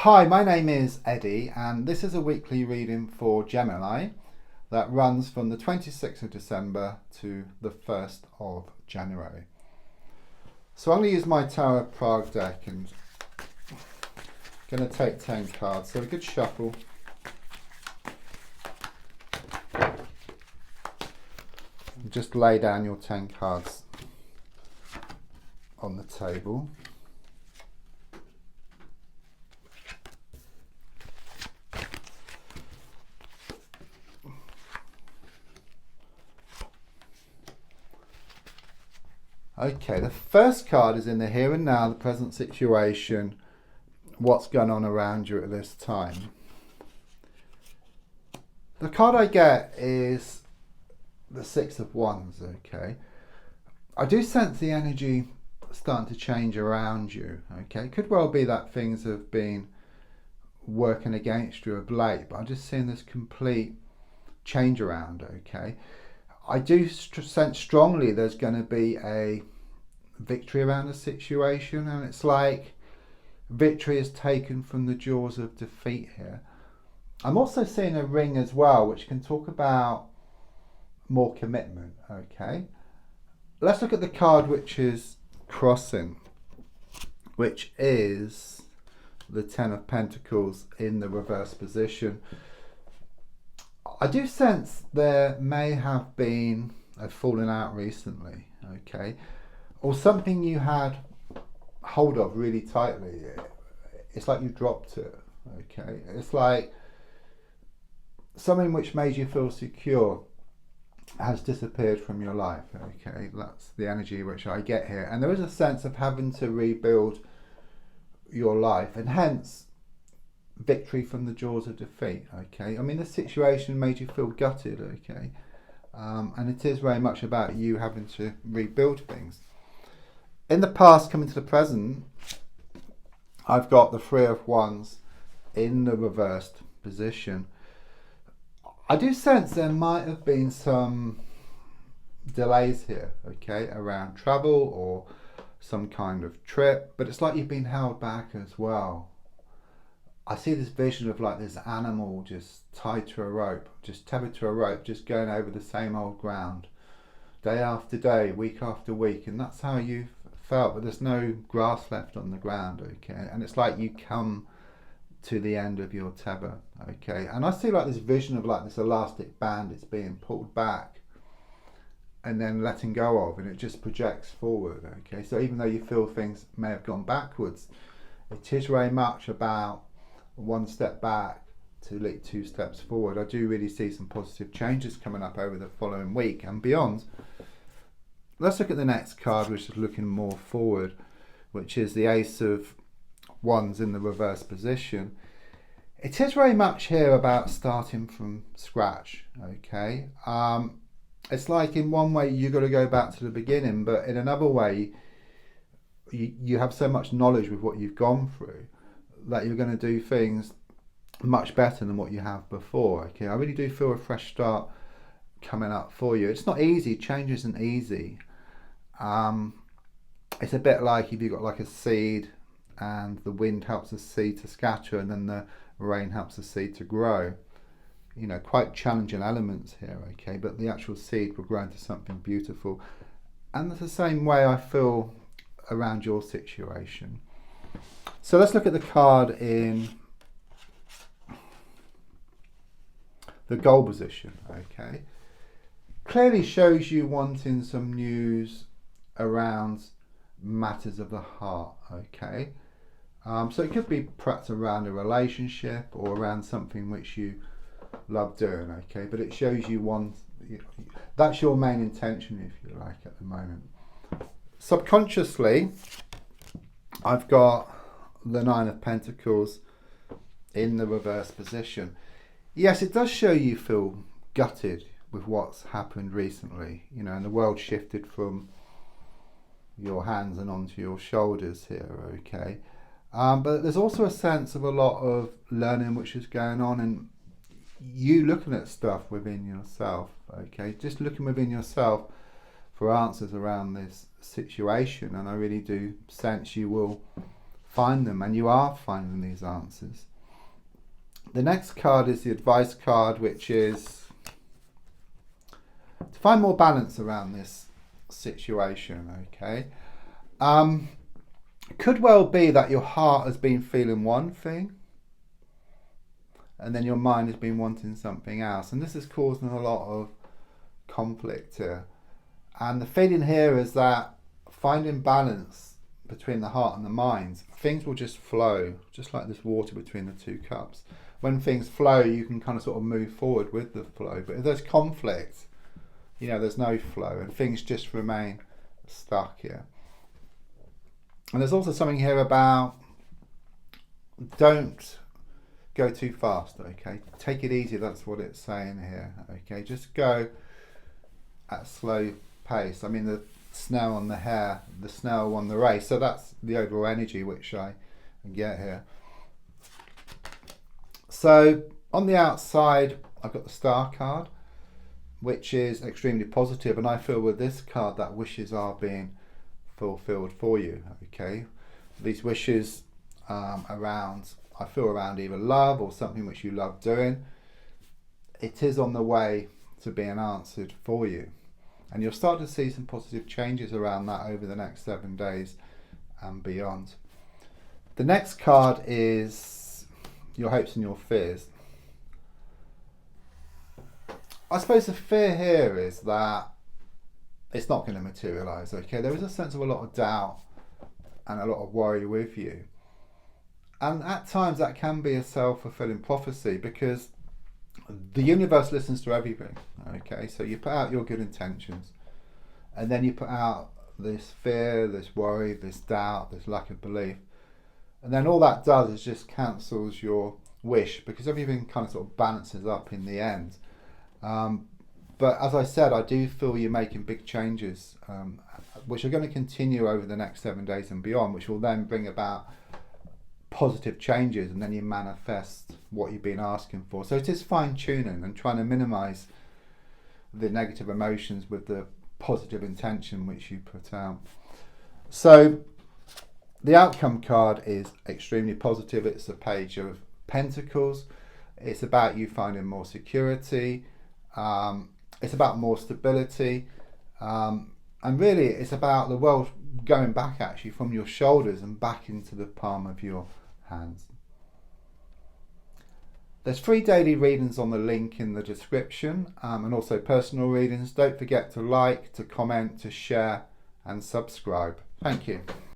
Hi, my name is Eddie, and this is a weekly reading for Gemini that runs from the 26th of December to the 1st of January. So I'm going to use my Tower of Prague deck and going to take 10 cards. So a good shuffle. Just lay down your 10 cards on the table. Okay, the first card is in the here and now, the present situation, what's going on around you at this time. The card I get is the Six of Wands, okay. I do sense the energy starting to change around you, okay. It could well be that things have been working against you of late, but I'm just seeing this complete change around, okay. I do sense strongly there's going to be a victory around the situation, and it's like victory is taken from the jaws of defeat here. I'm also seeing a ring as well, which can talk about more commitment, okay. Let's look at the card which is crossing, which is the Ten of Pentacles in the reverse position. I do sense there may have been a falling out recently, okay, or something you had hold of really tightly. It's like you dropped it, okay. It's like something which made you feel secure has disappeared from your life, okay. That's the energy which I get here, and there is a sense of having to rebuild your life, and hence victory from the jaws of defeat, okay. I mean, the situation made you feel gutted, okay, and it is very much about you having to rebuild things. In the past, coming to the present, I've got the Three of Wands in the reversed position. I do sense there might have been some delays here, okay, around travel or some kind of trip, but it's like you've been held back as well. I see this vision of like this animal just tied to a rope, just tethered to a rope, just going over the same old ground, day after day, week after week, and that's how you've felt, but there's no grass left on the ground, okay, and it's like you come to the end of your tether, okay, and I see like this vision of like this elastic band, it's being pulled back and then letting go of, and it just projects forward, okay. So even though you feel things may have gone backwards, it is very much about one step back to leap two steps forward. I do really see some positive changes coming up over the following week and beyond. Let's look at the next card, which is looking more forward, which is the Ace of Wands in the reverse position. It is very much here about starting from scratch, okay. It's like in one way you've got to go back to the beginning, but in another way you have so much knowledge with what you've gone through that you're going to do things much better than what you have before, okay. I really do feel a fresh start coming up for you. It's not easy, change isn't easy. It's a bit like if you've got like a seed and the wind helps the seed to scatter and then the rain helps the seed to grow, you know, quite challenging elements here, okay, but the actual seed will grow into something beautiful. And that's the same way I feel around your situation. So let's look at the card in the goal position, okay. Clearly shows you wanting some news around matters of the heart, okay. So it could be perhaps around a relationship or around something which you love doing, okay, but it shows you want, that's your main intention, if you like, at the moment. Subconsciously, I've got the Nine of Pentacles in the reverse position. Yes, it does show you feel gutted with what's happened recently, you know, and the world shifted from your hands and onto your shoulders here, okay. But there's also a sense of a lot of learning which is going on, and you looking at stuff within yourself, okay, just looking within yourself for answers around this situation, and I really do sense you will find them, and you are finding these answers. The next card is the advice card, which is to find more balance around this situation, okay? It could well be that your heart has been feeling one thing and then your mind has been wanting something else, and this is causing a lot of conflict here. And the feeling here is that finding balance between the heart and the mind, things will just flow, just like this water between the two cups. When things flow, you can kind of sort of move forward with the flow, but if there's conflict, there's no flow and things just remain stuck here. And there's also something here about don't go too fast, okay? Take it easy, that's what it's saying here, okay? Just go at a slow pace. I mean, the snail on the hare, the snail won the race. So that's the overall energy which I get here. So on the outside, I've got the Star card, which is extremely positive, and I feel with this card that wishes are being fulfilled for you, okay? These wishes around either love or something which you love doing, it is on the way to being answered for you, and you'll start to see some positive changes around that over the next 7 days and beyond. The next card is your hopes and your fears. I suppose the fear here is that it's not going to materialise, okay? There is a sense of a lot of doubt and a lot of worry with you. And at times that can be a self-fulfilling prophecy, because the universe listens to everything, okay? So you put out your good intentions, and then you put out this fear, this worry, this doubt, this lack of belief. And then all that does is just cancels your wish, because everything kind of sort of balances up in the end. But as I said, I do feel you're making big changes, which are going to continue over the next 7 days and beyond, which will then bring about positive changes, and then you manifest what you've been asking for. So it is fine-tuning and trying to minimise the negative emotions with the positive intention which you put out. So the outcome card is extremely positive. It's a page of Pentacles. It's about you finding more security. It's about more stability. And really it's about the world going back actually from your shoulders and back into the palm of your hands. There's 3 daily readings on the link in the description, and also personal readings. Don't forget to like, to comment, to share and subscribe. Thank you.